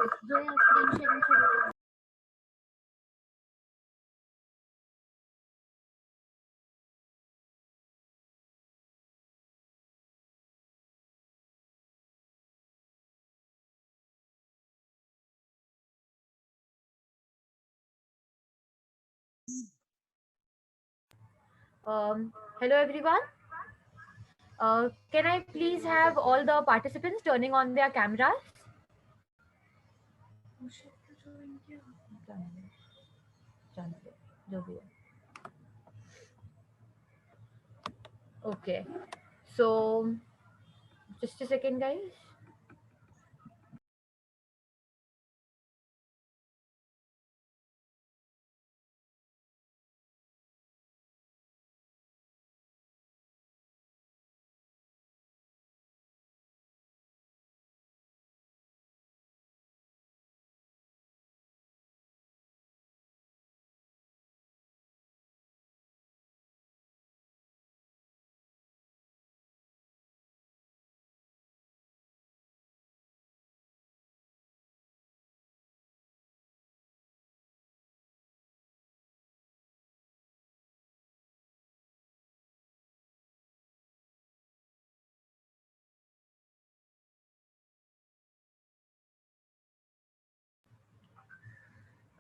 जो है screen sharing शुरू कर। Hello everyone. Can I please have all the participants turning on their cameras? Okay. So just a second, guys.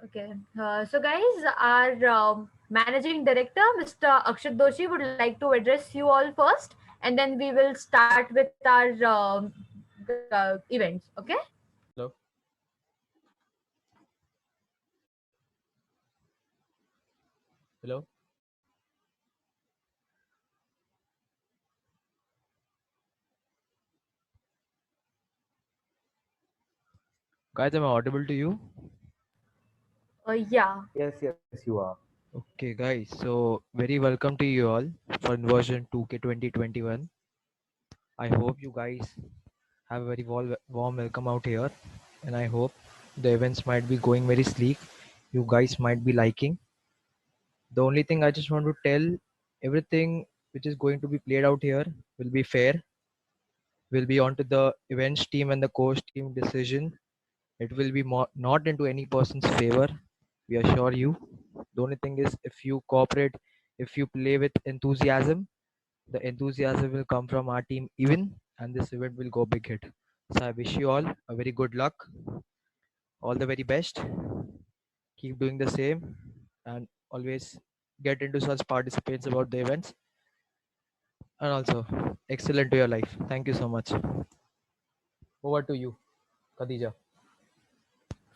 Okay. So guys, our managing director, Mr. Akshat Doshi, would like to address you all first, and then we will start with our events. Okay. Hello. Hello. Guys, am I audible to you? Yeah. Yes, you are. Okay, guys. So, very welcome to you all for version 2K 2021. I hope you guys have a very warm welcome out here, and I hope the events might be going very sleek. You guys might be liking. The only thing I just want to tell, everything which is going to be played out here will be fair. Will be onto the events team and the coach team decision. It will be not into any person's favor. We assure you. The only thing is, if you cooperate, if you play with enthusiasm, the enthusiasm will come from our team even, and this event will go big hit. So I wish you all a very good luck, all the very best. Keep doing the same, and always get into such participants about the events, and also excellent to your life. Thank you so much. Over to you, Khadija.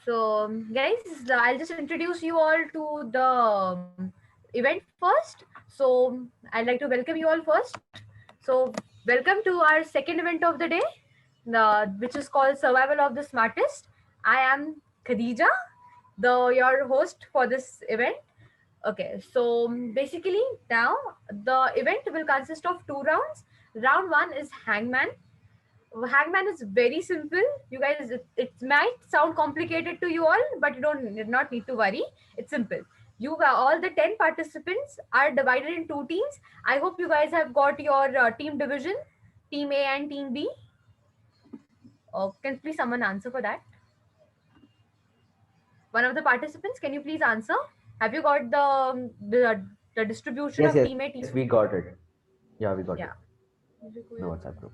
So, guys, I'll just introduce you all to the event first. So, I'd like to welcome you all first. So, welcome to our second event of the day, which is called Survival of the Smartest. I am Khadija, the your host for this event. Okay, so basically now the event will consist of two rounds. Round one is Hangman. Hangman is very simple. You guys, it might sound complicated to you all, but you don't need not need to worry. It's simple. All the 10 participants are divided in two teams. I hope you guys have got your team division, team A and team B. Can please someone answer for that? One of the participants, can you please answer? Have you got the distribution of team A, Yes, team we B? got it. Yeah, we got it. Yeah. The WhatsApp group.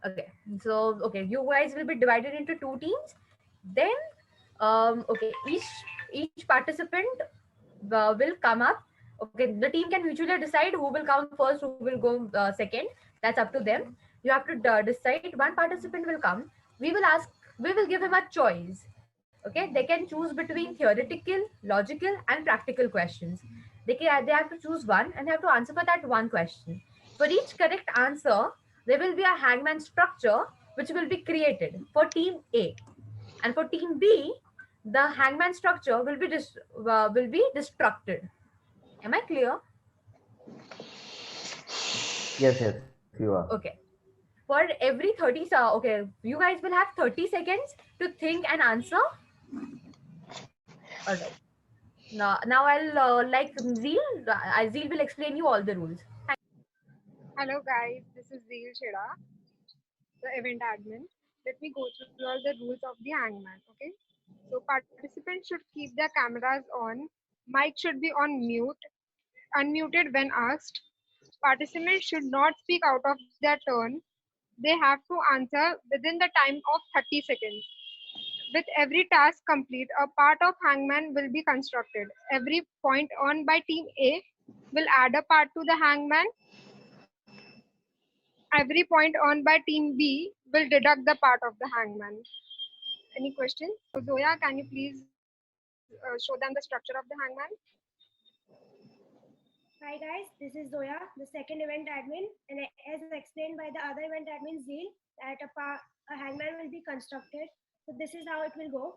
Okay, so okay, you guys will be divided into two teams. Then, okay, each participant will come up. Okay, the team can mutually decide who will come first, who will go second. That's up to them. You have to decide. One participant will come. We will ask. We will give him a choice. Okay, they can choose between theoretical, logical, and practical questions. They have to choose one and they have to answer for that one question. For each correct answer, there will be a hangman structure which will be created for team A, and for team B, the hangman structure will be destructed. Am I clear? Yes, you are. Okay. For every 30 okay, you guys will have 30 seconds to think and answer. All right. Now I'll like Zeel will explain you all the rules. Hello guys, this is Zeel Cheda. the event admin. Let me go through all the rules of the hangman. Okay. So participants should keep their cameras on. Mic should be on mute, unmuted when asked. Participants should not speak out of their turn. They have to answer within the time of 30 seconds. With every task complete, a part of hangman will be constructed. Every point earned by team A will add a part to the hangman. Every point earned by team B will deduct the part of the hangman. Any questions? So Zoya, can you please show them the structure of the hangman? Hi guys, this is Zoya, the second event admin, and as explained by the other event admin Zeel, that a hangman will be constructed. So this is how it will go.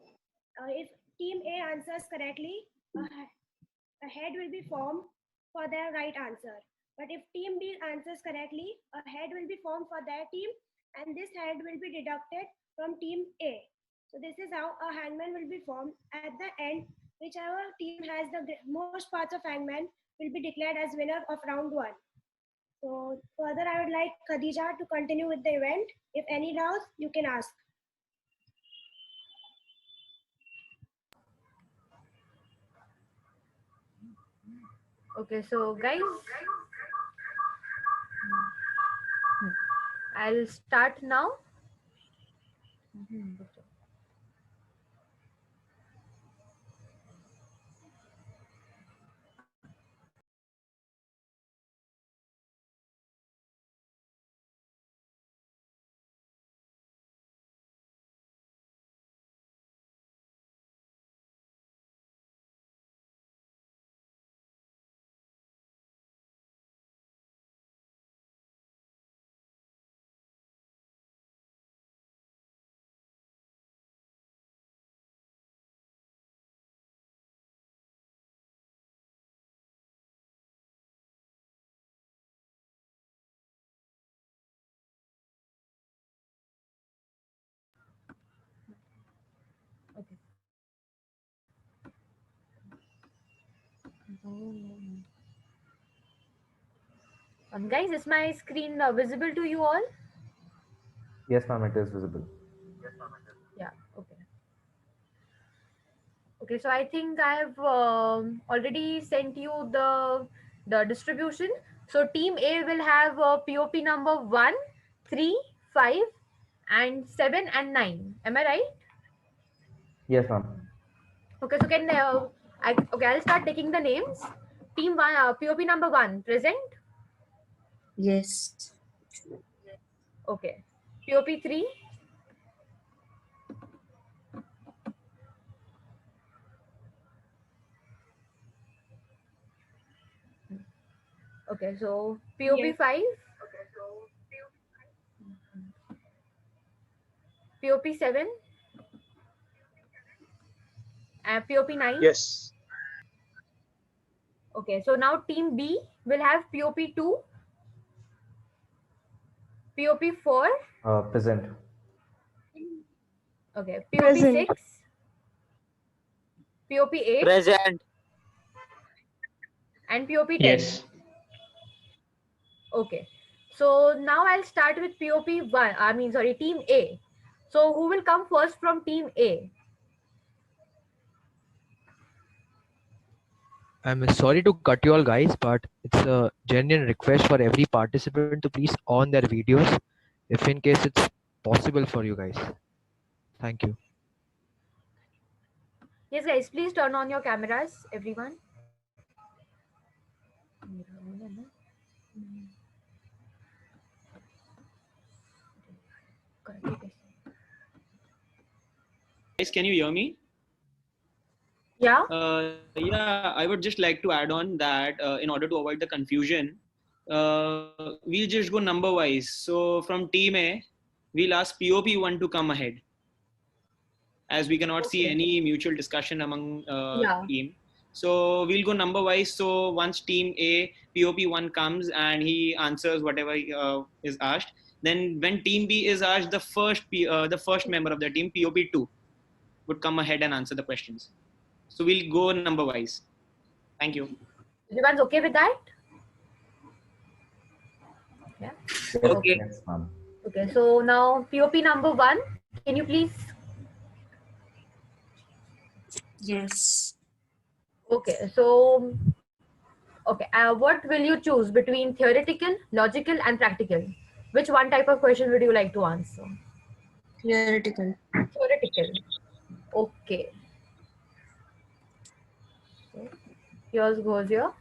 If team A answers correctly, a head will be formed for their right answer. But if team B answers correctly, a head will be formed for their team, and this head will be deducted from team A. So this is how a hangman will be formed. At the end, whichever team has the most parts of hangman will be declared as winner of round 1. So further, I would like Khadija to continue with the event. If any doubts, you can ask. Okay, so guys, I'll start now. Okay. Guys, is my screen visible to you all? Yes, ma'am, it is visible. Yeah. Okay. Okay. So I think I have already sent you the distribution. So team A will have POP number 1, 3, 5, and 7 and 9. Am I right? Yes, ma'am. Okay. So can I'll start taking the names. Team 1, POP number 1 present. Yes. Okay. POP 3. Okay, so POP Yes. 5, POP 7, and POP 9. Yes. Okay, so now team B will have POP 2, POP 4, Present. okay, POP Present. 6, POP 8, Present. and POP 10. Yes. Okay, so now I'll start with POP 1, team A. So who will come first from team A? I'm sorry to cut you all guys, but it's a genuine request for every participant to please on their videos if in case it's possible for you guys. Thank you. Yes, guys, please turn on your cameras, everyone. Guys, can you hear me? Yeah. Yeah, I would just like to add on that in order to avoid the confusion, we'll just go number wise. So from team A, we'll ask POP1 to come ahead, as we cannot see Okay. any mutual discussion among Yeah. team. So we'll go number wise. So once team A, POP1 comes and he answers whatever is asked, then when team B is asked, the first member of the team, POP2, would come ahead and answer the questions. So we'll go number wise. Thank you. Everyone's okay with that? Yeah. Yes, Okay. yes, ma'am. Okay, so now POP number 1, can you please? Yes. Okay, so okay, what will you choose between theoretical, logical, and practical? Which one type of question would you like to answer? Theoretical. Theoretical. Okay. So here's goes your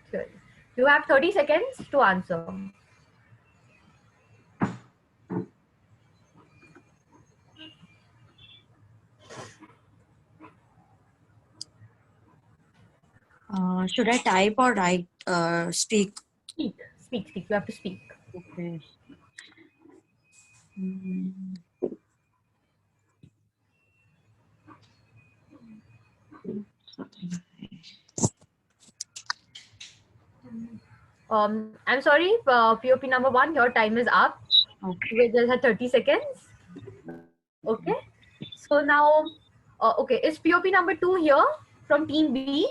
theory. You have 30 seconds to answer. Should I type or write? Speak. Speak, speak, speak. You have to speak. Okay. Mm. I'm sorry, POP number 1, your time is up. Okay. We just had 30 seconds. Okay. So now, okay, is POP number 2 here from team B?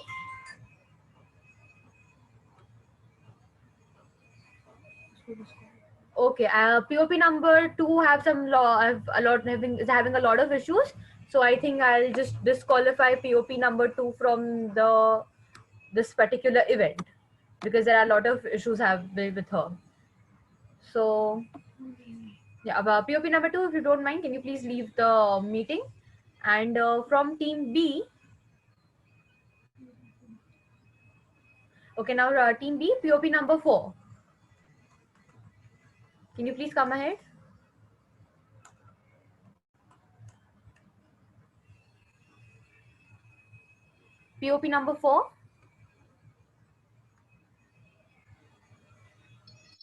Okay, POP number 2 have have a lot is having a lot of issues. So I think I'll just disqualify POP number 2 from this particular event because there are a lot of issues have with her. So yeah, POP number 2, if you don't mind, can you please leave the meeting? And from team B, okay, now team B, POP number 4. Can you please come ahead? POP number 4.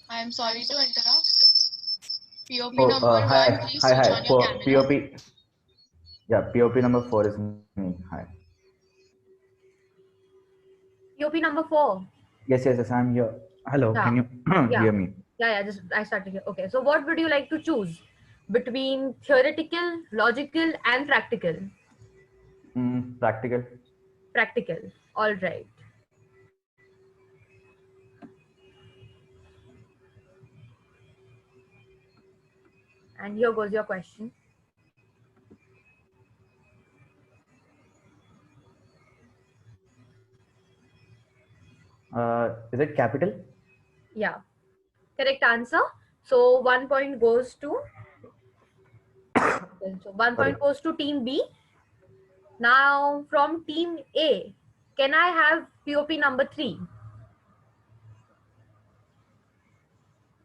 I am sorry to interrupt. POP Oh, number hi, 1, please hi, switch hi. on your camera. POP. Yeah, POP number 4 is me. Hi. POP number 4. Yes, yes, yes. I'm here. Hello. Yeah. Can you Yeah. hear me? Yeah. Just I started here. Okay. So what would you like to choose between theoretical, logical, and practical? Practical. Practical. All right. And here goes your question. Is it capital? Yeah. Correct answer. So 1 point goes to. So 1 Sorry. point goes to team B. Now from team A, can I have POP number 3?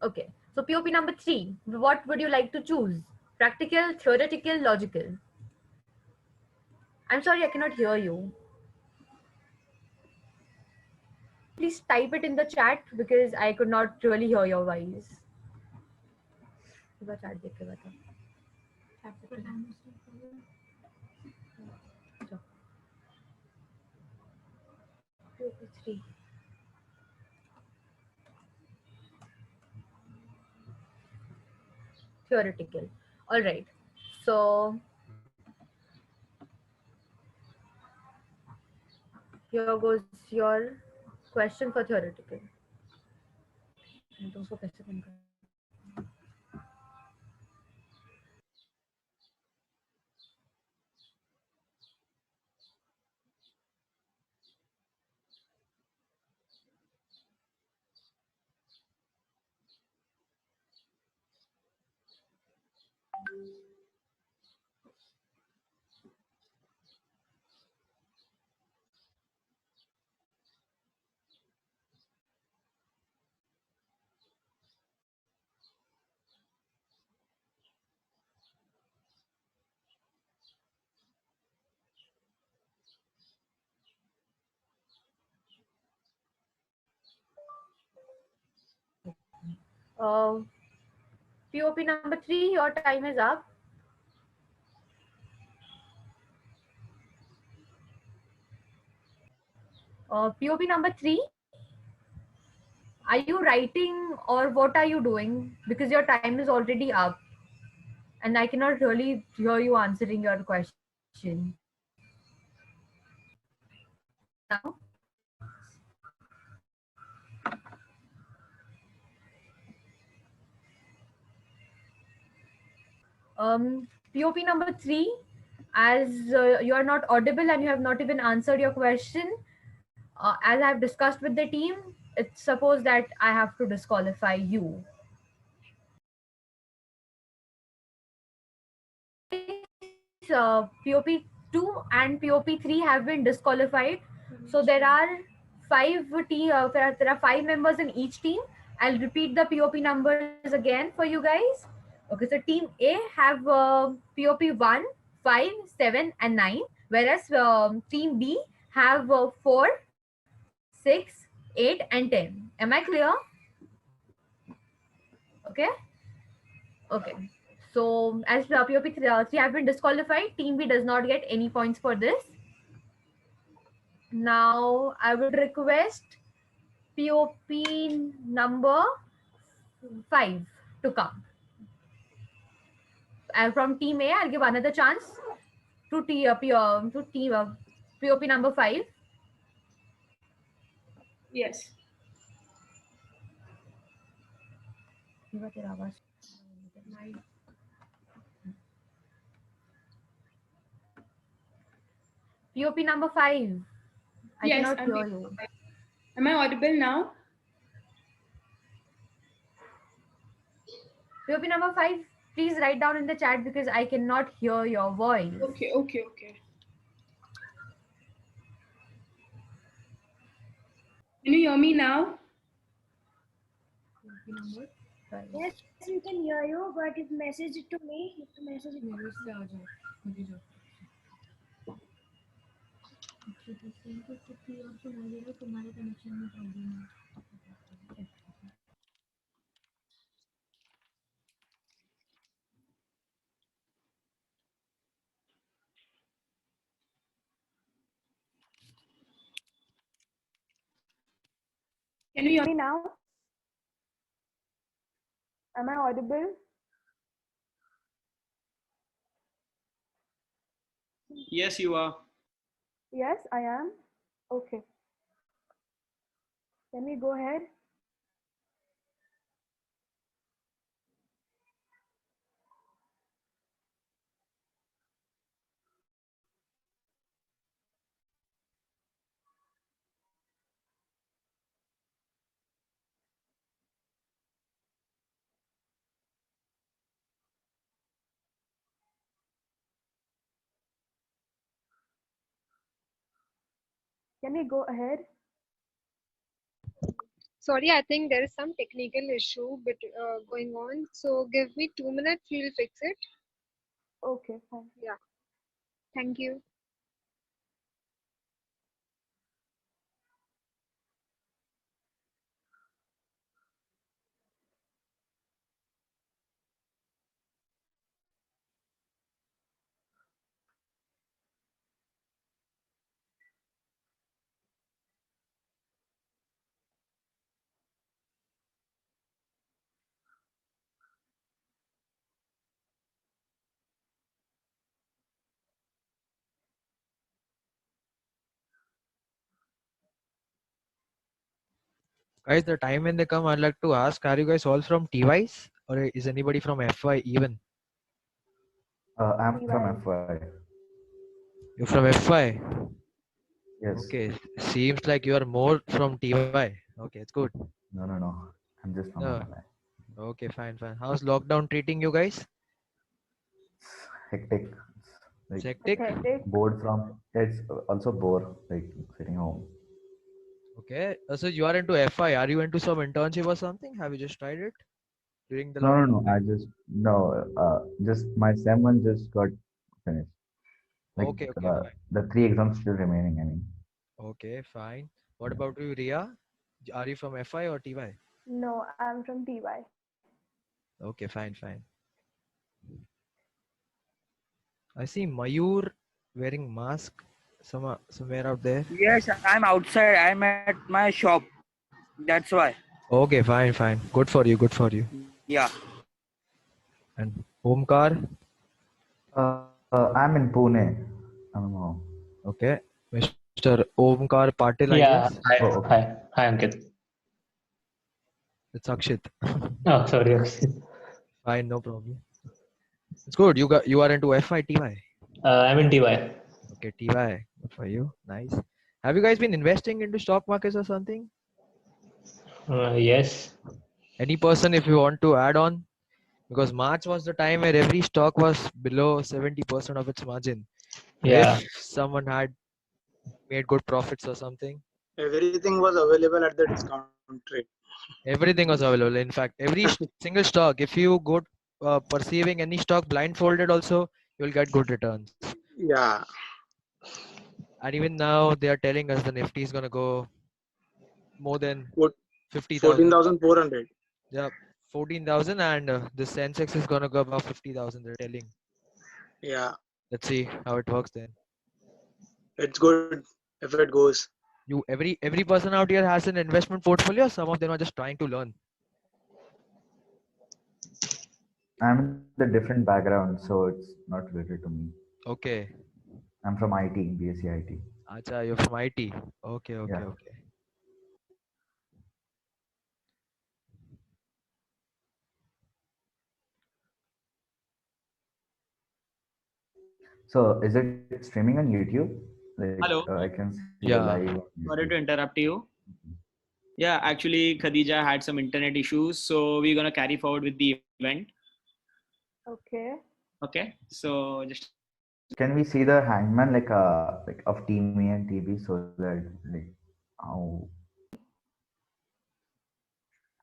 Okay. So POP number 3, what would you like to choose? Practical, theoretical, logical? I'm sorry, I cannot hear you. Please type it in the chat because I could not really hear your voice. POP3. Theoretical. All right. So here goes your question for theoretical. POP number 3, your time is up. POP number 3, are you writing or what are you doing? Because your time is already up and I cannot really hear you answering your question. Now, POP number 3, as you are not audible and you have not even answered your question, as I have discussed with the team, it's supposed that I have to disqualify you. POP 2 and POP 3 have been disqualified. So there are there are 5 members in each team. I'll repeat the POP numbers again for you guys. Okay, so team A have POP 1, 5, 7, and 9, whereas team B have 4, 6, 8, and 10. Am I clear? Okay. Okay. So as POP 3 have been disqualified, team B does not get any points for this. Now I would request POP number 5 to come. And from team A, I'll give another chance to POP number 5. Yes. POP number 5. I Yes, cannot I'm hear being- you. Am I audible now? POP number 5, please write down in the chat because I cannot hear your voice. Okay. Can you hear me now? POP number 5. Yes, we can hear you, but if message it to me, you have to message it. Can you hear me? Me now? Am I audible? Yes, you are. Yes, I am. Okay. Can we go ahead? Can we go ahead? Sorry, I think there is some technical issue going on. So give me 2 minutes, we'll fix it. Okay, fine. Yeah. Thank you. Guys, the time when they come, I'd like to ask, are you guys all from TYs or is anybody from FY even? I'm from FY. You're from FY? Yes. Okay, seems like you are more from TY. Okay, it's good. No. I'm just from No. FY. Okay, fine. How's lockdown treating you guys? Hectic. It's Like hectic? bored from. It's also bore. Like sitting home. Okay, so you are into FI. Are you into some internship or something? Have you just tried it during the No. lockdown? I just just my SEM one just got finished. Like Okay, fine. the 3 exams still remaining. I mean. Okay, fine. What about you, Ria? Are you from FI or TY? No, I'm from TY. Okay, fine. I see Mayur wearing mask somewhere out there. Yes, I'm outside. I'm at my shop. That's why. Okay, fine. Good for you. Yeah. And Omkar? I'm in Pune. I don't know. Okay, Mr. Omkar Patil, I guess. Hi, Ankit. It's Akshit. Oh, sorry. Fine, no problem. It's good. You are into FI TY. I'm in TY. Okay, TY. Good for you. Nice. Have you guys been investing into stock markets or something? Yes. Any person, if you want to add on, because March was the time where every stock was below 70% of its margin. Yeah. If someone had made good profits or something, Everything was available at the discount rate. everything was available. In fact, every single stock, if you go perceiving any stock blindfolded, also you'll get good returns. Yeah. And even now, they are telling us the Nifty is gonna go more than What 50,000. 14,400. Yeah, 14,000, and the Sensex is gonna go above 50,000. They're telling. Yeah. Let's see how it works then. It's good if it goes. Every person out here has an investment portfolio. Some of them are just trying to learn. I'm in the different background, so it's not related to me. Okay. I'm from IT, BSc IT. Acha, you're from IT. Okay, Yeah. okay. So is it streaming on YouTube? Like Hello. I can see the Yeah. live on Sorry YouTube. to interrupt you. Yeah, actually, Khadija had some internet issues, so we're gonna carry forward with the event. Okay. Okay, so just Can we see the hangman like of Team A and TB so that like how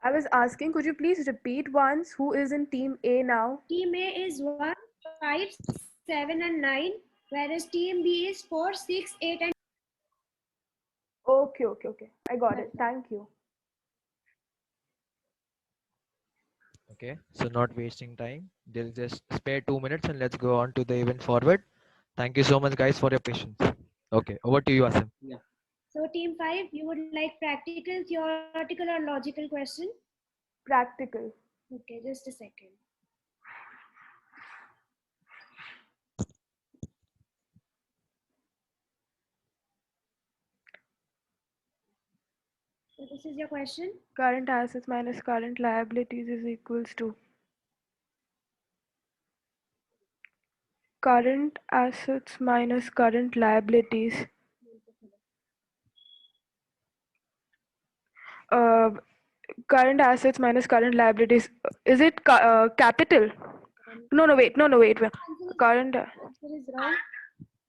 I was asking, could you please repeat once who is in team A now? Team A is 1, 5, 7, and 9, whereas Team B is 4, 6, 8, and Okay. I got it. Thank you. Okay. So not wasting time. They'll just spare 2 minutes and let's go on to the event forward. Thank you so much, guys, for your patience. Okay, over to you, Asim. yeah. So Team 5, you would like practical, theoretical, or logical question? Practical. Okay, just a second. So this is your question. Current assets minus current liabilities is equals to current assets minus current liabilities. Uh, Current assets minus current liabilities. Is it capital? No, wait. Current, Answer is wrong.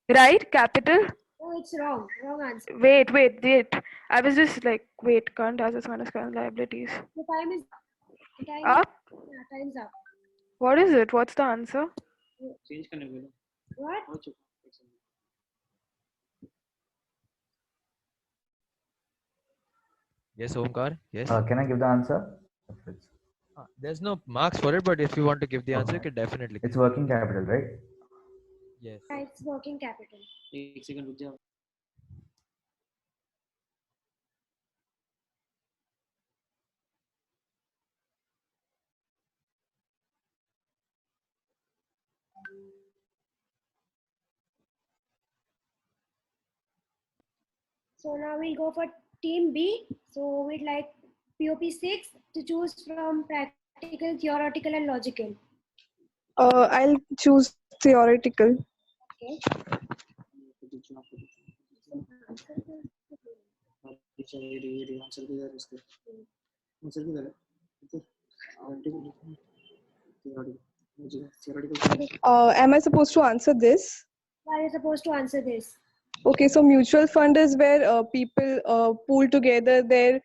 right? Capital? Oh, it's wrong. Wrong answer. Wait. I was just like, wait, current assets minus current liabilities. The time is Up? Yeah, time's up. What is it? What's the answer? Change करने को बोलो. What? हो चुका. Yes, Omkar. Yes. can I give the answer? There's no marks for it, but if you want to give the answer, you Okay. can definitely. It's working capital, right? Yes. Yeah, it's working capital. एक second रुक जाओ. So now we'll go for Team B. So we'd like POP6 to choose from practical, theoretical, and logical. I'll choose theoretical. Okay. Answer किधर इसके? Answer किधर है? Am I supposed to answer this? Are you supposed to answer this? Okay, so mutual fund is where people pool together their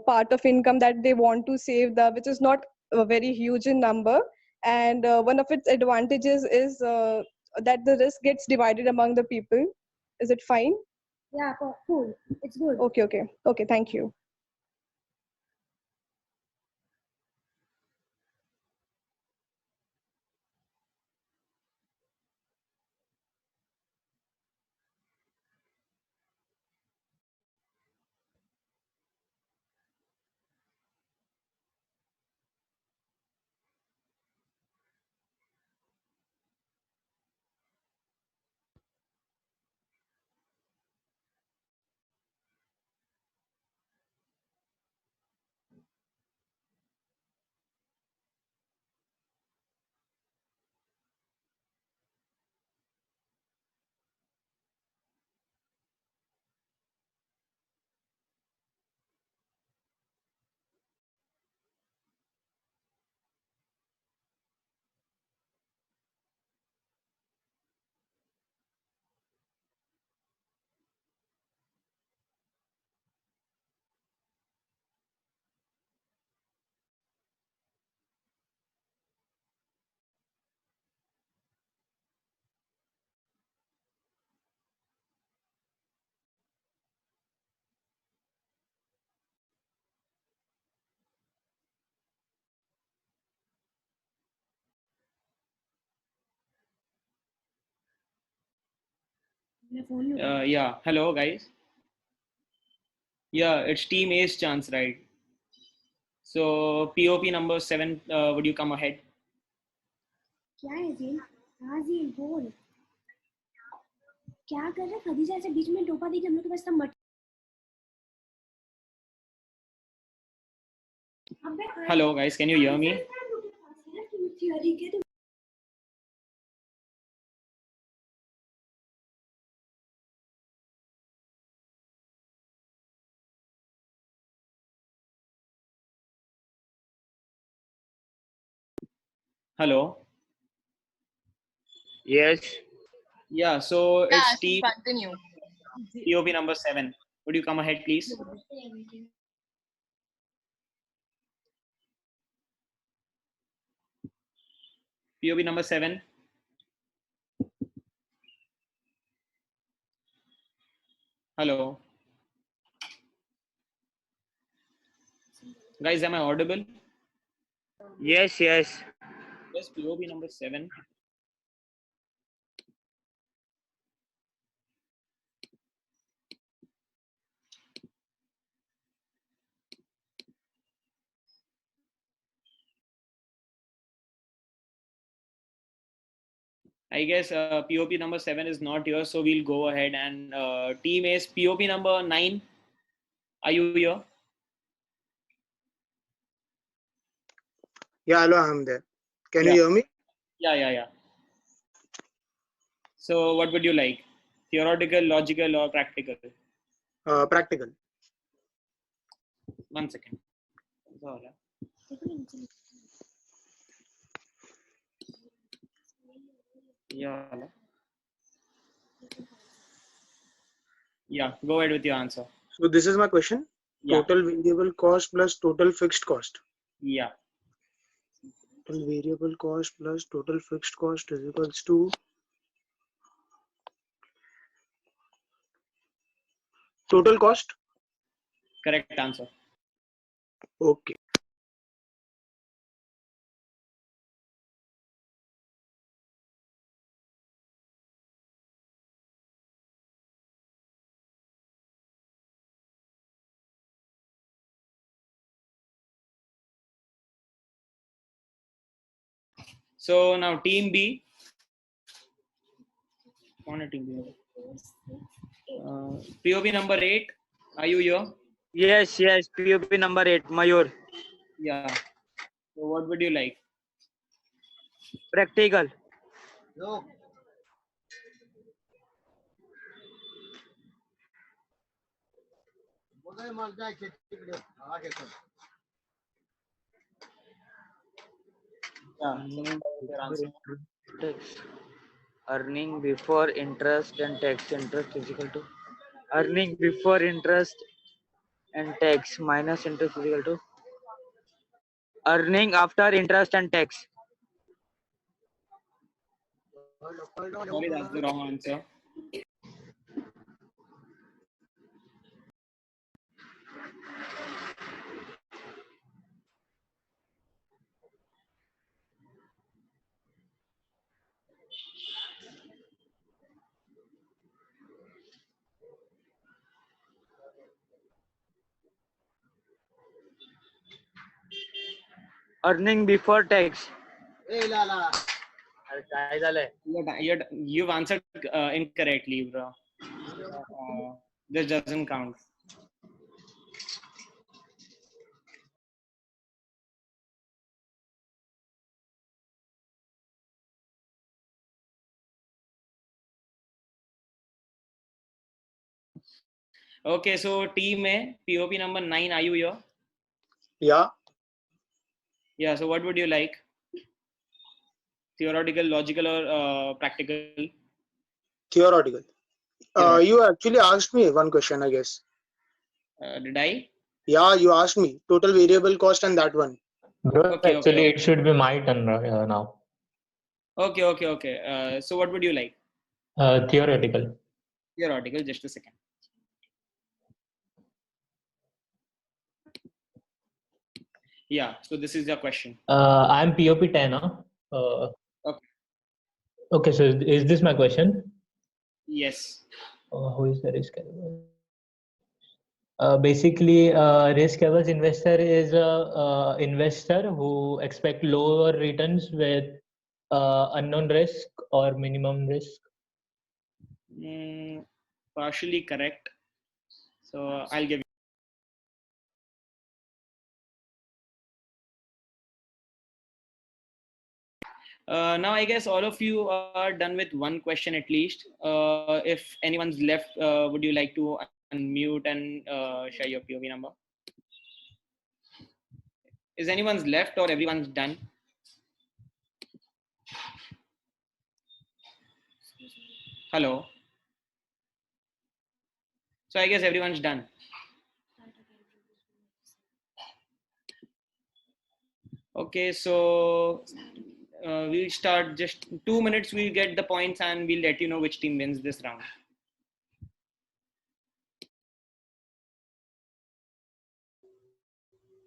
part of income that they want to save, which is not very huge in number. And one of its advantages is that the risk gets divided among the people. Is it fine? Yeah, cool. It's good. Okay, thank you. Yeah. Hello, guys. Yeah, it's Team A's chance, right? So POP number 7, would you come ahead? क्या है जील? हाँ जील बोल. क्या कर रहा है? खदीजा ऐसे बीच में टोपा दी कि हम लोग के पास सब मट. Hello, guys. Can you hear me? Hello. Yes. Yeah. So Yeah, it's Ashish, Team continue. POP number 7. Would you come ahead, please? POP number 7. Hello. Guys, am I audible? Yes, yes. Yes, POP number 7. I guess POP number 7 is not here, so we'll go ahead and Team A's POP number 9. Are you here? Yeah, hello, I'm there. Can you Yeah. hear me? Yeah. So what would you like? Theoretical, logical, or practical? Practical. 1 second. Yeah. Yeah, go ahead with your answer. So this is my question. Yeah. Total variable cost plus total fixed cost. Yeah. Total variable cost plus total fixed cost is equals to total cost. Correct answer. Okay. So now Team B. Team B. POP number 8. Are you here? Yes, yes. POP number 8, Mayur. Yeah. So what would you like? Practical. No. Earning before interest and tax. Interest is equal to earning before interest and tax minus interest is equal to earning after interest and tax. Sorry, that's the wrong answer. Earning before tax. You've answered incorrectly, bro. This doesn't count. Okay, so Team A, POP number 9. Are you here? Yeah. Yeah. So what would you like? Theoretical, logical, or practical? Theoretical. You actually asked me one question, I guess. Did I? Yeah, you asked me total variable cost and that one. Bro, Okay, actually, okay. it should be my turn now. Okay. So what would you like? Theoretical. Theoretical. Just a second. Yeah. So this is your question. I'm POP 10. Okay. Okay, so is this my question? Yes. Who is the risk averse? Basically, risk averse investor is a investor who expect lower returns with unknown risk or minimum risk. Partially correct. So I'll give you. Now I guess all of you are done with one question at least. If anyone's left, would you like to unmute and share your POV number? Is anyone's left or everyone's done? Hello. So I guess everyone's done. Okay, so we'll start just 2 minutes. We'll get the points and we'll let you know which team wins this round.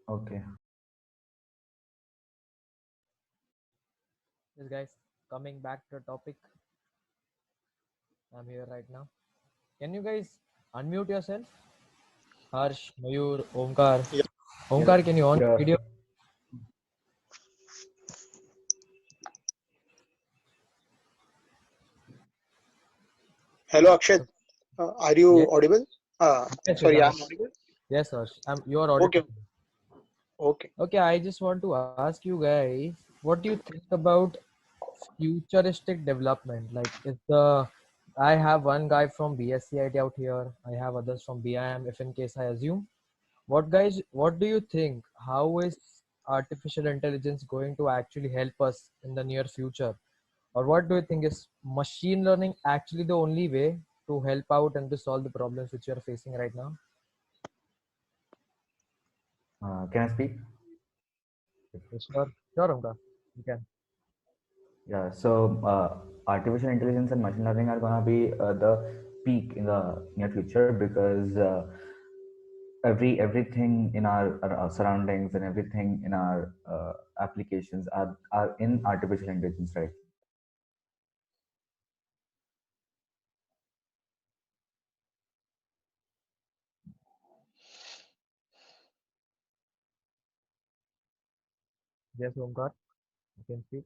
Okay. Yes, guys, coming back to the topic. I'm here right now. Can you guys unmute yourself? Harsh, Mayur, Omkar. Yeah. Omkar, can you on Yeah. video? Hello, Akshat. Are you Yes. audible? Yes, Sorry, I'm I'm audible. Yes, Harsh. You are audible. Okay. Okay. Okay, I just want to ask you guys, what do you think about futuristic development? Like, I have one guy from BSCIT out here. I have others from BIM, if in case I assume. What do you think? How is artificial intelligence going to actually help us in the near future? Or what do you think is machine learning actually the only way to help out and to solve the problems which you are facing right now? Can I speak? Sure, Omkar. You can. Yeah. So artificial intelligence and machine learning are gonna be the peak in the near future because everything in our surroundings and everything in our applications are in artificial intelligence, right? Yes, Omkar. You can speak.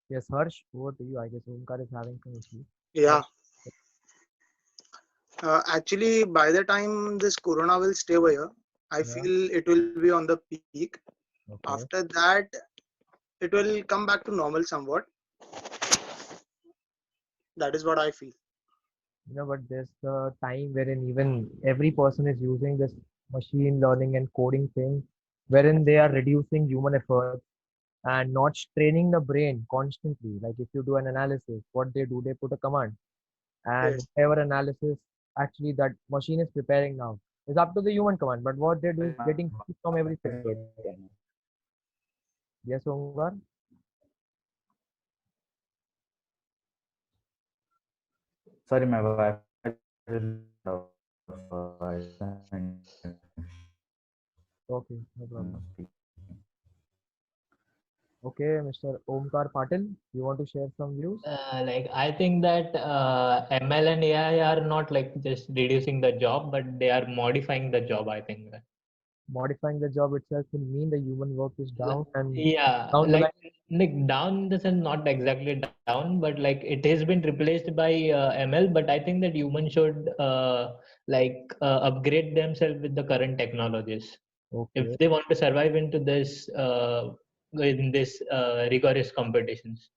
Yes, Harsh, over to you. I guess Omkar is having some issues. Yeah. Actually, by the time this corona will stay over here, I Yeah. feel it will be on the peak. Okay. After that, it will come back to normal somewhat. That is what I feel. But there's the time wherein even every person is using this machine learning and coding thing, wherein they are reducing human effort and not straining the brain constantly. Like if you do an analysis, what they do, they put a command, and Yes. whatever analysis actually that machine is preparing now is up to the human command. But what they do is getting feed from every sector. Yes, Omkar? Sorry, my wife. Okay, no problem. Okay, Mr. Omkar Patil, you want to share some views? Like I think that ML and AI are not like just reducing the job, but they are modifying the job. I think that. Modifying the job itself will mean the human work is down and Yeah, down the like line. down in the sense not exactly down, but like it has been replaced by ML. But I think that humans should upgrade themselves with the current technologies Okay. if they want to survive into this in this rigorous competitions.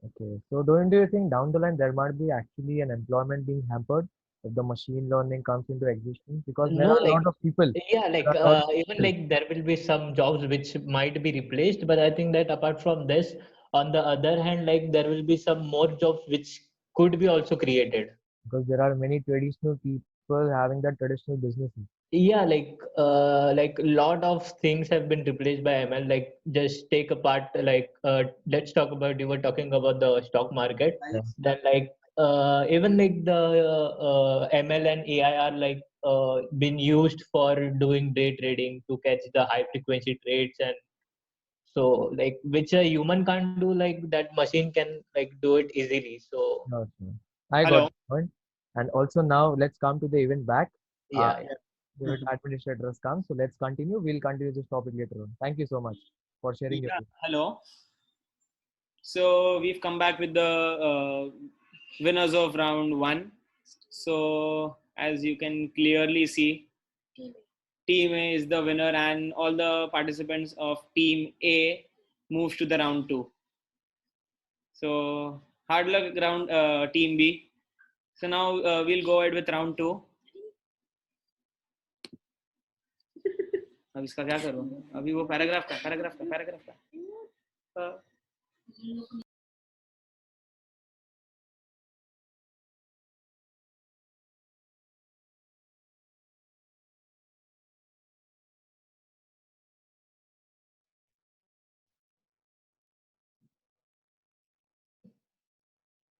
Okay. So don't you think down the line there might be actually an employment being hampered if the machine learning comes into existence? Because there No, are a like lot of people. yeah, like There are a lot of even people. like there will be some jobs which might be replaced, but I think that apart from this, on the other hand, like there will be some more jobs which could be also created. Because there are many traditional people having that traditional businesses. Yeah, like a lot of things have been replaced by ML. Like just take apart, like let's talk about, you were talking about the stock market. Yeah. Then like even like the ML and AI are like been used for doing day trading to catch the high frequency trades, and so like which a human can't do, like that machine can like do it easily. So No, sure. I got Hello. the point. And also now let's come to the event back. yeah, yeah. The event administrator has come. So let's continue. We'll continue this topic later on. Thank you so much for sharing your Yeah, view. hello. So we've come back with the winners of round 1. So as you can clearly see, Team A is the winner, and all the participants of Team A moves to the round 2. So hard luck round Team B. So now we'll go ahead with round 2. अब इसका क्या करूं? अभी वो paragraph का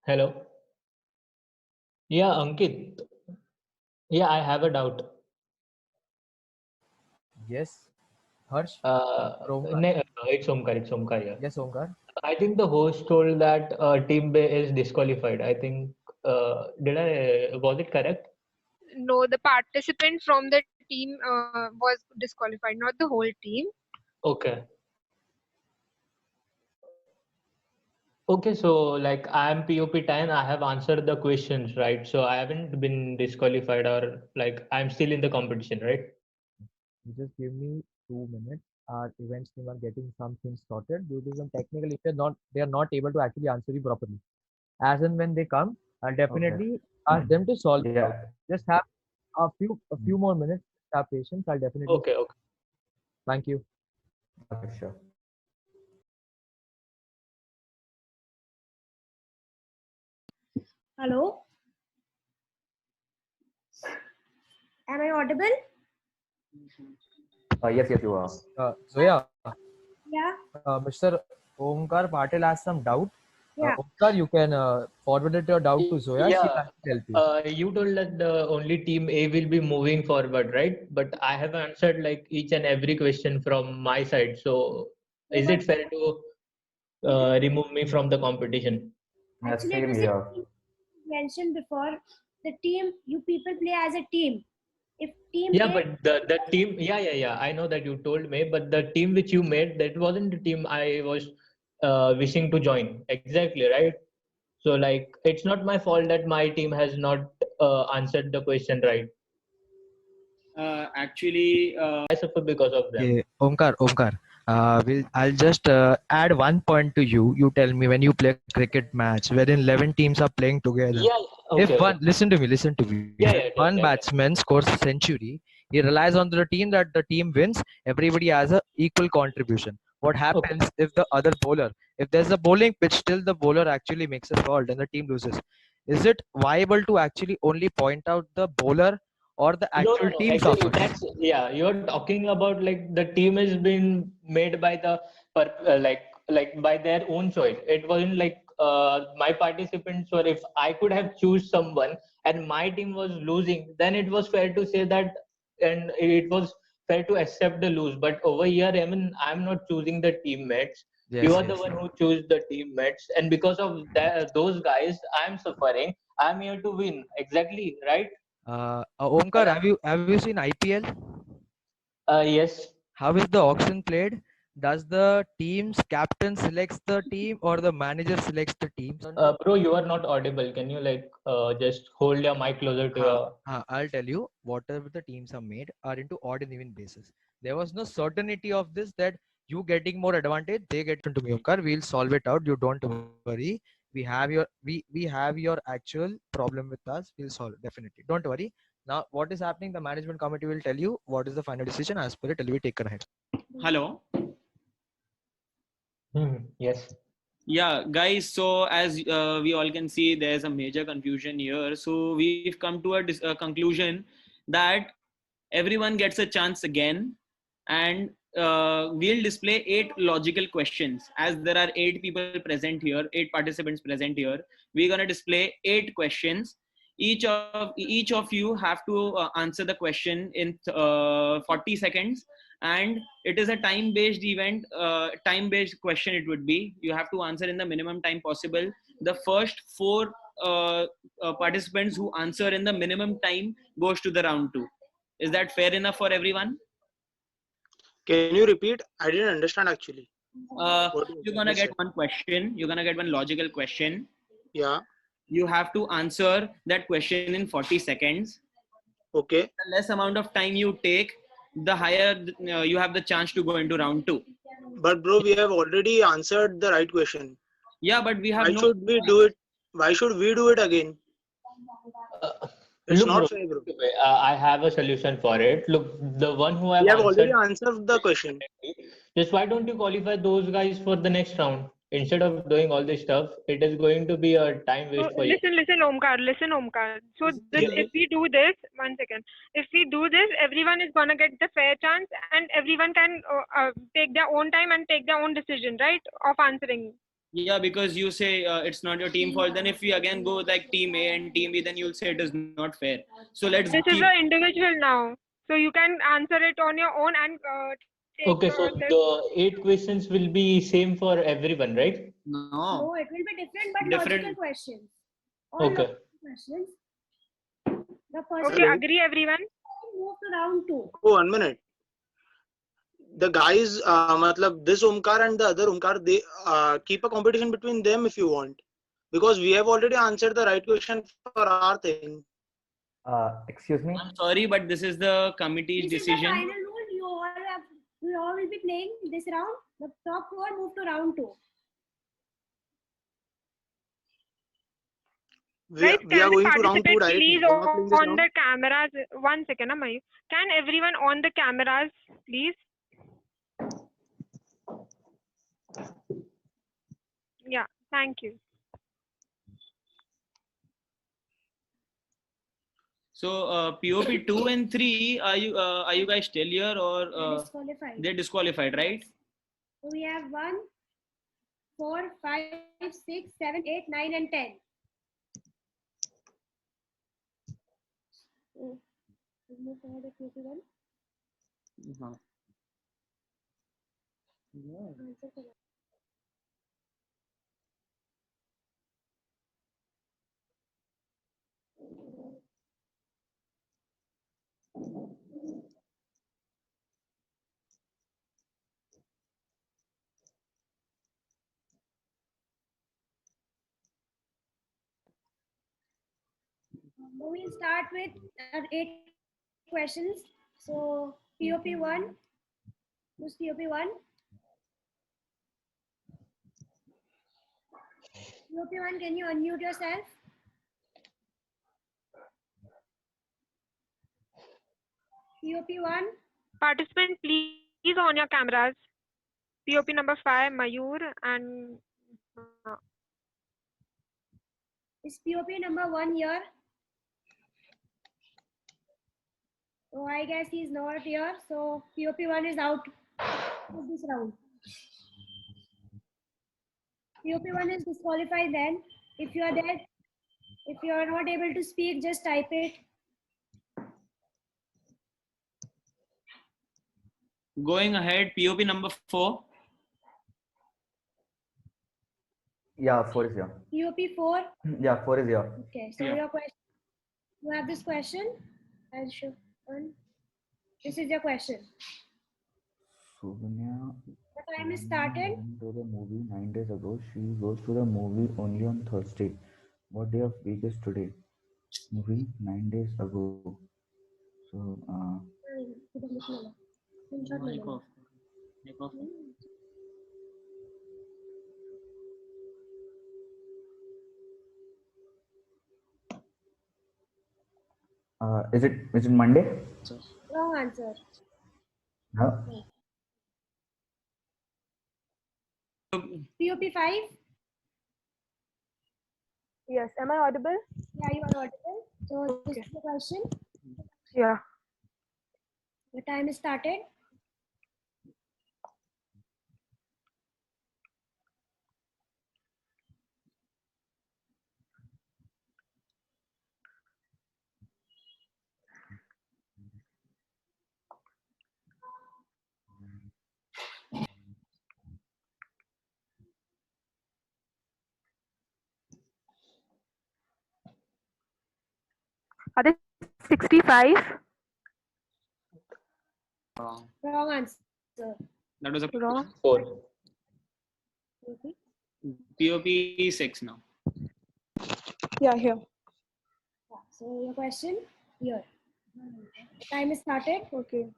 Hello. Yeah, Ankit. Yeah, I have a doubt. Yes. Harsh? It's Omkar. It's Omkar here. Yes, Omkar. I think the host told that Team B is disqualified. I think was it correct? No, the participant from the team was disqualified, not the whole team. Okay. Okay, so like I'm POP10, I have answered the questions, right? So I haven't been disqualified, or like I'm still in the competition, right? You just give me 2 minutes. Our events team are getting some things sorted due to some technical issues. They are not able to actually answer you properly. As and when they come, I'll definitely ask them to solve it out. Just have a few more minutes. Have patience. I'll definitely. Okay. Thank you. Okay, sure. Hello? Am I audible? Yes, you are. Zoya, Yeah. Mr. Omkar Patel has some doubt. Yeah. Omkar, you can forward it your doubt to Zoya. She Yeah. can help you. You told that the only team A will be moving forward, right? But I have answered like each and every question from my side. So is it fair to remove me from the competition? Actually, it was mentioned before. The team, you people play as a team. If team Yeah, A, but the team, yeah. I know that you told me, but the team which you made, that wasn't the team I was wishing to join. Exactly, right? So like, it's not my fault that my team has not answered the question right. Actually, I suffer because of them. Okay, Omkar. I'll just add one point to you. You tell me when you play a cricket match wherein 11 teams are playing together. Yeah. Okay. If one, listen to me. Yeah, If one definitely. batsman scores a century, he relies on the team that the team wins. Everybody has a equal contribution. What happens if the other bowler, if there's a bowling pitch, still the bowler actually makes a fault and the team loses? Is it viable to actually only point out the bowler or the actual team Actually, suffers? that's you're talking about like the team has been made by the like by their own choice. It wasn't like my participants, or if I could have choose someone and my team was losing, then it was fair to say that, and it was fair to accept the lose. But over here, I mean, I'm not choosing the teammates. You are the one who choose the teammates, and because of that, those guys, I'm suffering. I'm here to win. Exactly, right? Omkar, have you seen IPL? Yes. How is the auction played? Does the team's captain selects the team or the manager selects the teams? Bro, you are not audible. Can you like just hold your mic closer to your? I'll tell you, whatever the teams are made are into odd and even basis. There was no certainty of this that you getting more advantage, they get into me. Omkar, we'll solve it out. You don't worry. We have your actual problem with us. We'll solve it definitely. Don't worry. Now, what is happening? The management committee will tell you what is the final decision. As per it, will be taken ahead. hello. Yes. Yeah, guys. So as we all can see, there's a major confusion here. So we've come to a conclusion that everyone gets a chance again, and we'll display 8 logical questions. As there are 8 people present here, 8 participants present here, we're going to display 8 questions. Each of you have to answer the question in 40 seconds, and it is a time based event. Time based question it would be. You have to answer in the minimum time possible. The first 4 participants who answer in the minimum time goes to the round 2. Is that fair enough for everyone? Can you repeat? I didn't understand actually. You're gonna get one question. You're gonna get one logical question. Yeah. You have to answer that question in 40 seconds. Okay. The less amount of time you take, the higher you have the chance to go into round 2. But bro, we have already answered the right question. Yeah, but we have Why no. should we do it? Why should we do it again? It's Look, not bro, fair, bro. I have a solution for it. Look, the one who We have already answered, answered the question. just why don't you qualify those guys for the next round? Instead of doing all this stuff, it is going to be a time waste for you. Listen, Omkar. So if we do this, 1 second. If we do this, everyone is gonna get the fair chance, and everyone can take their own time and take their own decision, right, of answering. Yeah, because you say it's not your team fault. Then if we again go like team A and team B, then you'll say it is not fair. So let's. This is an individual now, so you can answer it on your own and. Okay, so the 8 questions will be same for everyone, right? No, it will be different, but logical questions. All Okay. logical questions. The person Okay, agree everyone? move to round 2. Oh, 1 minute. The guys, matlab this Omkar and the other Omkar, they keep a competition between them if you want, because we have already answered the right question for our thing. Excuse me. I'm sorry, but this is the committee's This is the decision. final rule. You all will be playing this round. The top 4 move to round 2. We are going to round 2 directly. Please We are not playing this on round. the cameras. 1 second, Mayu. Can everyone on the cameras, please? Yeah, thank you. So POP 2 and 3, are you guys still here or Disqualified. they're disqualified, right? So we have 1, 4, 5, 6, 7, 8, 9, and 10. So, move forward to POP 1. Answer correct. We'll start with 8 questions. So POP 1. Who's POP 1? POP 1, can you unmute yourself? POP 1. Participant, please on your cameras. POP number 5, Mayur, and Is POP number 1 here? So I guess he's not here. So POP 1 is out of this round. POP 1 is disqualified then. If you are there, if you are not able to speak, just type it. Going ahead, POP number 4. Yeah, 4 is here. POP 4. Yeah, 4 is here. Okay, so Yeah. your question. You have this question. I'll show one. This is your question. Suvanya The time is started. went to the movie 9 days ago. She goes to the movie only on Thursday. What day of week is today? Movie 9 days ago. So, is it Monday? Wrong answer. No. POP 5. yes, am I audible? Yeah, you are audible. So this is the question. Yeah. The time is started. Are they 65? Wrong. Wrong answer. That was a Wrong. 4. Okay. POP 6 now. Yeah, here. So your question here. Time is started. Okay.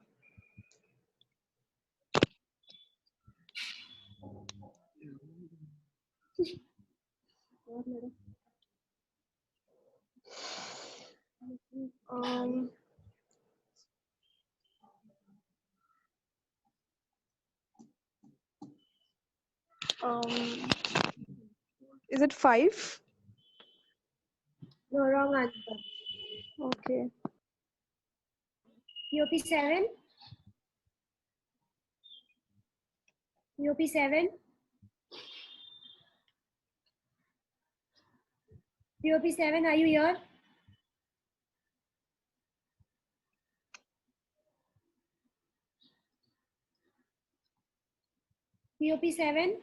Um, is it 5? No, wrong answer. Okay. POP 7. POP 7. POP 7, are you here? POP 7.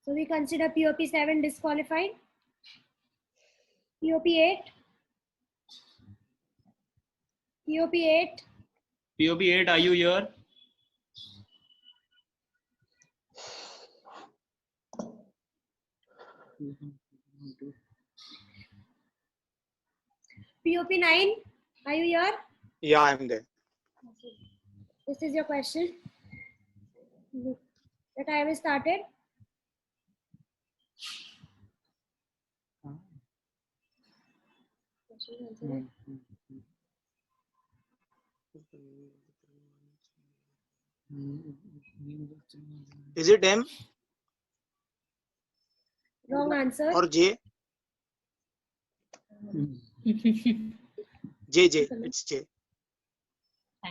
So we consider POP 7 disqualified. POP 8. POP 8. POP 8, are you here? POP 9. Are you here? Yeah, I'm there. This is your question. The time is started. Is it M Wrong answer. or J? J, J. It's J.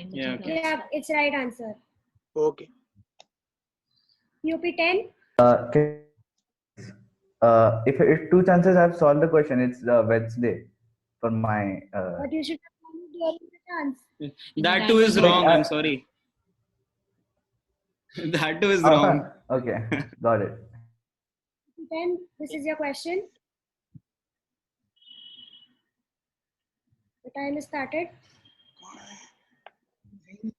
Yeah, okay. Yeah, it's right answer. Okay. POP 10. If it's 2 chances, I've solved the question. It's Wednesday for my. But you should have done it during the chance. That too is wrong. I'm sorry. That too is wrong. Okay, got it. 10. This is your question. The time is started. Time.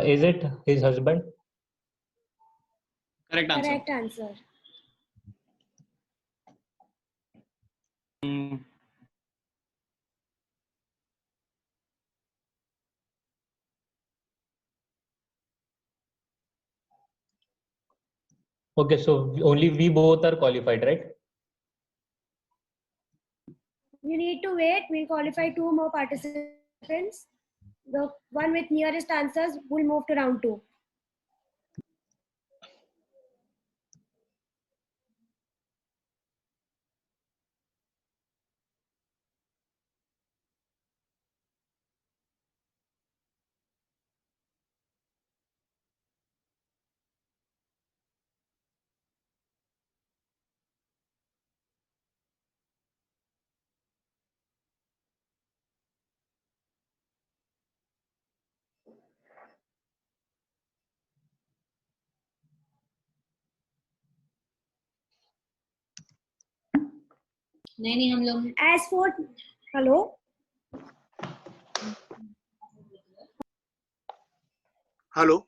Is it his husband? Correct answer. Correct answer. Okay, so only we both are qualified, right? You need to wait. We'll qualify 2 more participants. The one with nearest answers will move to round 2. नहीं हम लोग As for hello. Hello.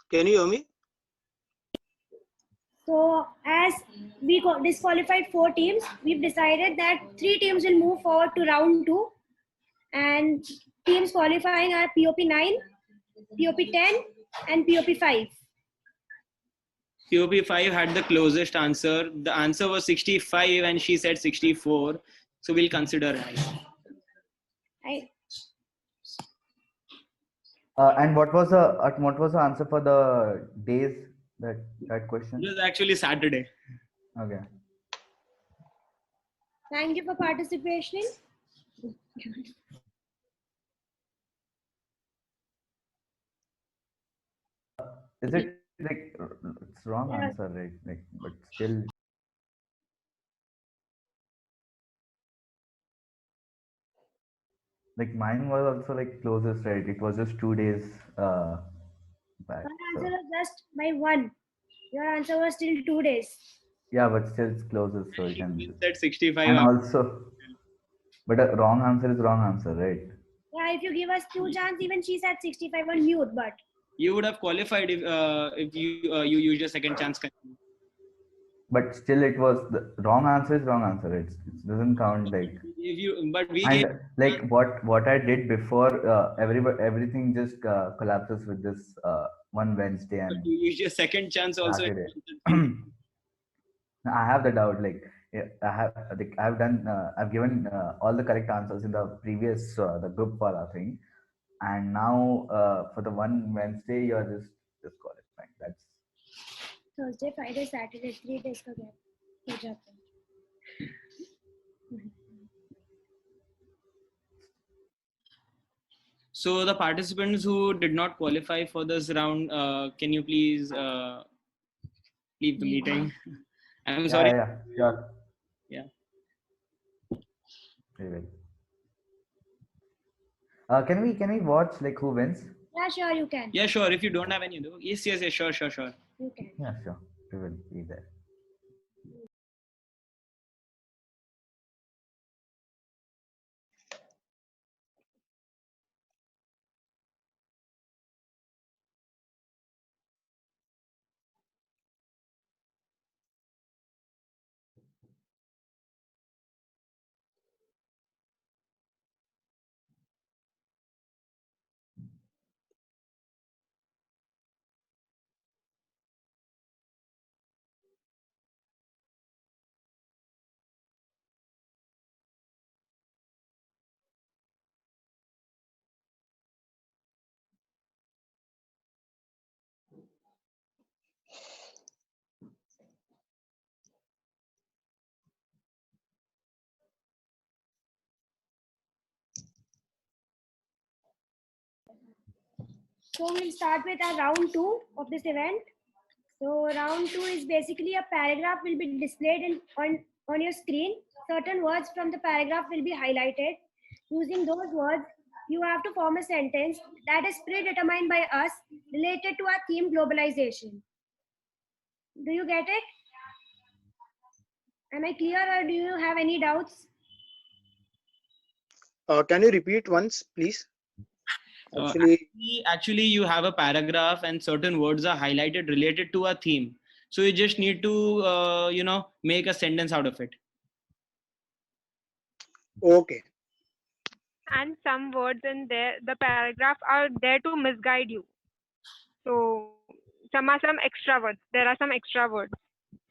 Can you hear me? So as we disqualified 4 teams, we've decided that 3 teams will move forward to round 2, and teams qualifying are POP 9, POP 10, and POP 5. POP 5 had the closest answer. The answer was 65 and she said 64. So we'll consider it. Right. And what was the answer for the days that question? It was actually Saturday. Okay. Thank you for participation. Is it like it's wrong Yeah. answer, right? Like, but still, like mine was also like closest, right? It was just 2 days back. Her So answer was just by one. Your answer was still 2 days. yeah, but still it's closest, so you can He just. said 65 And hours. also, but a wrong answer is wrong answer, right? Yeah, if you give us two chance, even she said 65 on mute, but You would have qualified if you used your second chance. But still, it was the wrong answer is wrong answer. It doesn't count like. We gave And like what I did before, everything just collapses with this one Wednesday and you used your second chance also. Saturday. I have the doubt. Like yeah, I've done. I've given all the correct answers in the previous the group wala thing, and now for the one Wednesday you're just disqualifying. That's Thursday, Friday, Saturday, 3 days का gap हो जाता है. So the participants who did not qualify for this round, can you please leave the meeting? I'm sorry. yeah, sure. Yeah. We will. Can we watch like who wins? Yeah, sure, you can. Yeah, sure. If you don't have any, yes, sure. You can. Yeah, sure. We will be there. So we'll start with our round 2 of this event. So round 2 is basically a paragraph will be displayed on your screen. Certain words from the paragraph will be highlighted. Using those words, you have to form a sentence that is predetermined by us related to our theme globalization. Do you get it? Am I clear or do you have any doubts? Can you repeat once, please? Actually, you have a paragraph and certain words are highlighted related to a theme. So you just need to, make a sentence out of it. Okay. And some words in there, the paragraph are there to misguide you. So some extra words. There are some extra words.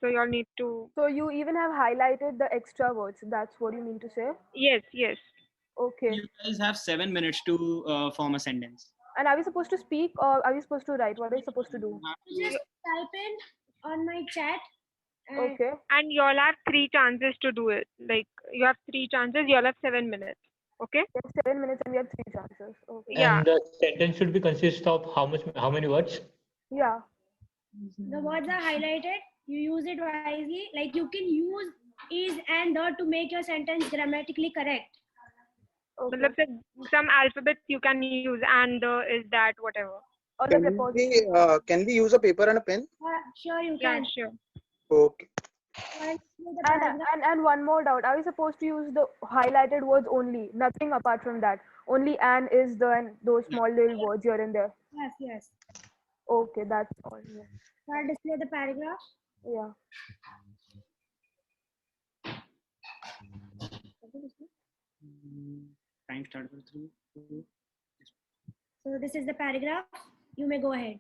So you'll need to. So you even have highlighted the extra words. That's what you mean to say? Yes. Okay. You guys have 7 minutes to form a sentence. And are we supposed to speak or are we supposed to write? What are we supposed to do? Just type in on my chat. Okay. And you'll have 3 chances to do it. Like you have 3 chances. You'll have 7 minutes. Okay. We have 7 minutes and we have 3 chances. Okay. Yeah. And the sentence should be consist of how many words? Yeah. The words are highlighted. You use it wisely. Like you can use is and the to make your sentence grammatically correct. Okay. Some alphabets you can use and is that whatever. Can we use a paper and a pen? Sure, you Yeah, can. sure. Okay. And one more doubt. Are we supposed to use the highlighted words only? Nothing apart from that. Only and, is, the, and those small little words here and there. Yes. Okay, that's all. Yes. I'll display the paragraph. Yeah. Time start with 3, 2. So this is the paragraph. You may go ahead.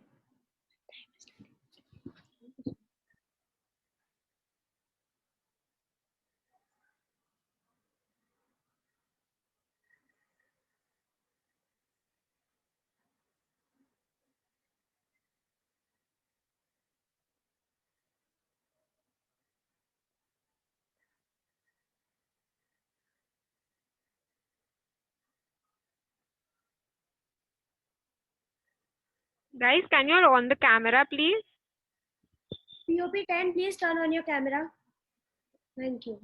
Guys, can you all on the camera, please? POP 10, please turn on your camera. Thank you.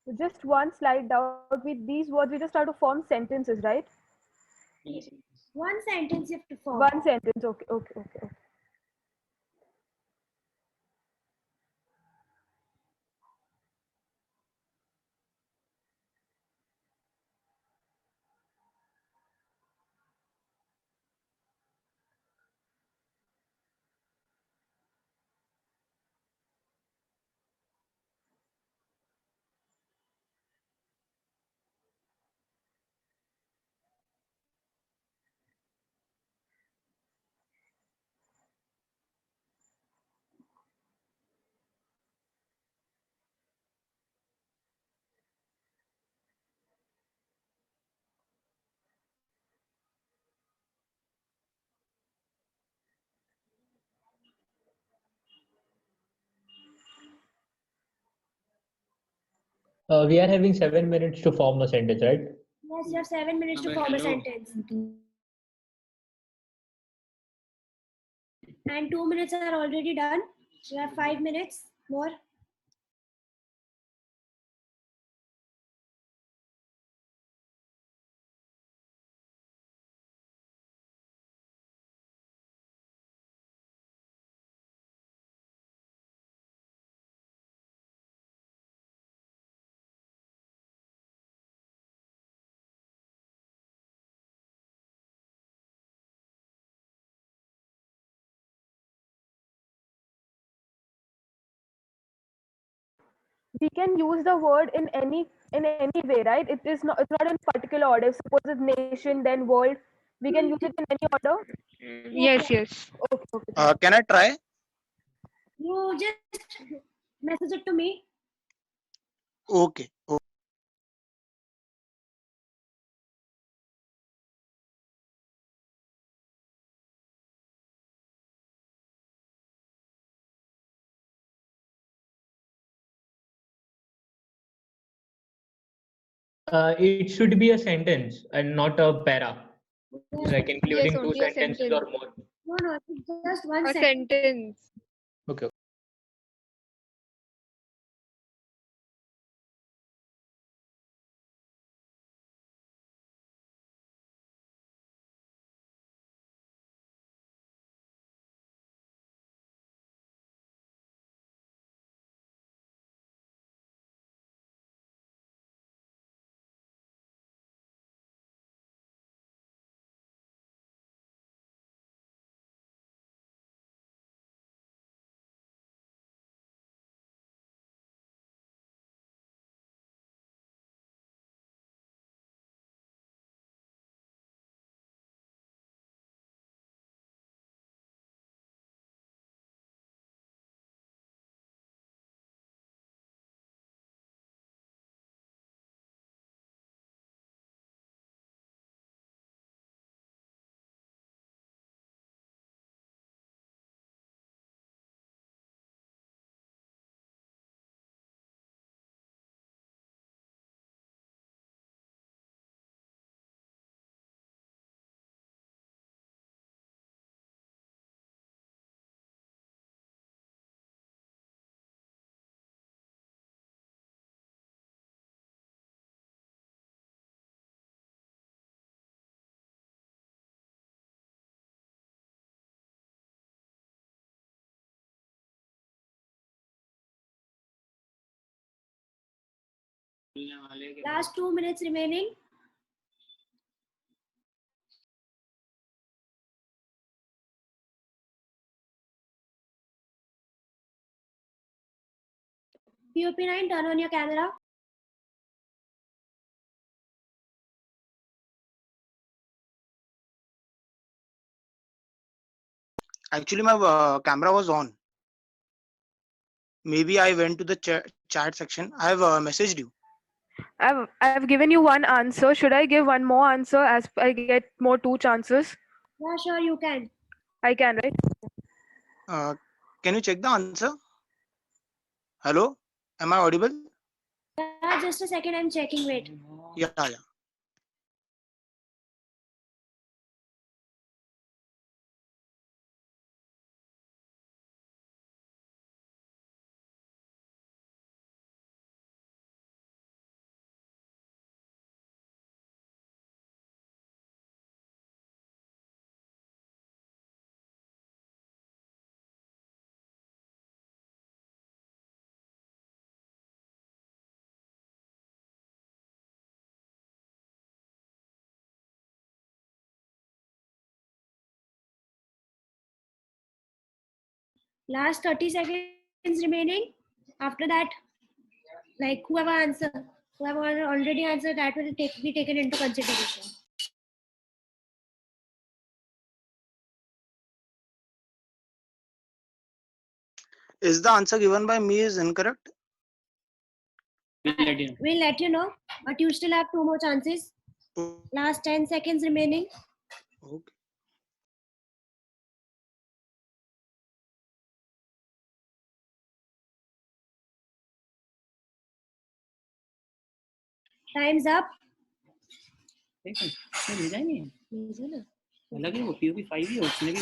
So just one slide down with these words, we just have to form sentences, right? One sentence you have to form. One sentence. Okay. We are having 7 minutes to form a sentence, right? Yes, you have 7 minutes to form a sentence. And 2 minutes are already done. You have 5 minutes more. We can use the word in any way, right? It's not in particular order. Suppose it's nation, then world. We can use it in any order. Yes. Okay. Can I try? You just message it to me. Okay. It should be a sentence and not a para, like including two only a sentences sentence. or more. No, it's just one A sentence. sentence. Okay. Last 2 minutes remaining. POP9, turn on your camera. Actually, my camera was on. Maybe I went to the chat section. I have messaged you. I've given you one answer. Should I give one more answer as I get more 2 chances? Yeah, sure, you can. I can, right? Can you check the answer? Hello? Am I audible? Yeah, just a second, I'm checking. Wait. Yeah. Last 30 seconds remaining. After that, like whoever already answered, that will be taken into consideration. Is the answer given by me is incorrect? We'll let you know, but you still have 2 more chances. Last 10 seconds remaining. Okay. Time's up. अलग है वो POV 5 ही है उसमें भी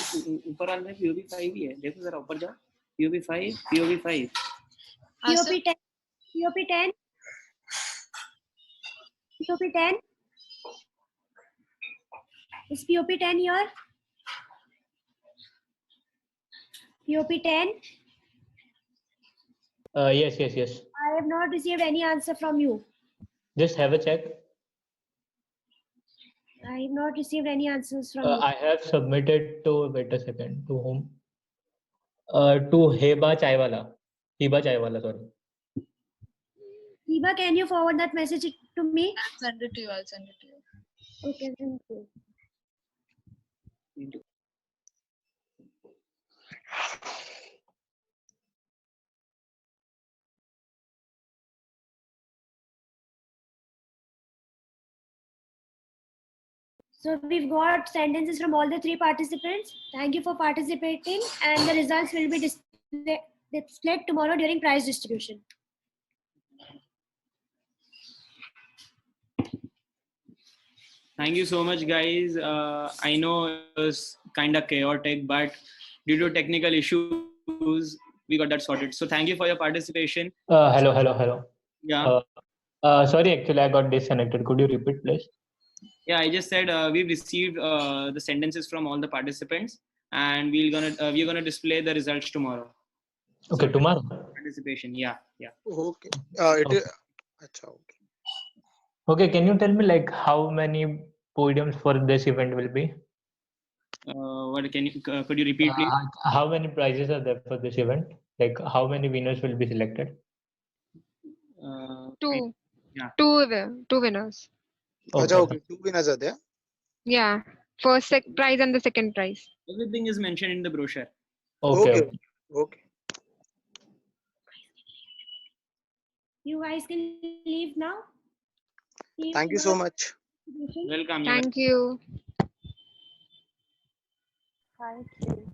ऊपर वाले में POV 5 ही है देखो जरा ऊपर जाओ POV 5 POV 5 POP 10 POP 10 POP 10 is POP 10 here? POP 10? Yes. I have not received any answer from you. Just have a check. I have not received any answers from you. I have submitted to, wait a second, to whom? To Heba Chaiwala, sorry. Hiba, can you forward that message to me? I'll send it to you. Okay, thank you. So we've got sentences from all the 3 participants. Thank you for participating, and the results will be displayed tomorrow during prize distribution. Thank you so much, guys. I know it was kind of chaotic, but due to technical issues, we got that sorted. So thank you for your participation. Hello. Yeah. Sorry, actually, I got disconnected. Could you repeat, please? Yeah, I just said we've received the sentences from all the participants, and we're gonna display the results tomorrow. Okay, So, tomorrow. Participation, yeah. Okay. Okay, can you tell me like how many podiums for this event will be? What can you could you repeat, please? How many prizes are there for this event? Like how many winners will be selected? 2. Yeah. 2 winners. Okay. Okay. 2 winners are there. Yeah. First prize and the second prize. Everything is mentioned in the brochure. Okay. You guys can leave now. Thank you so much. Welcome. Thank you. Thank you.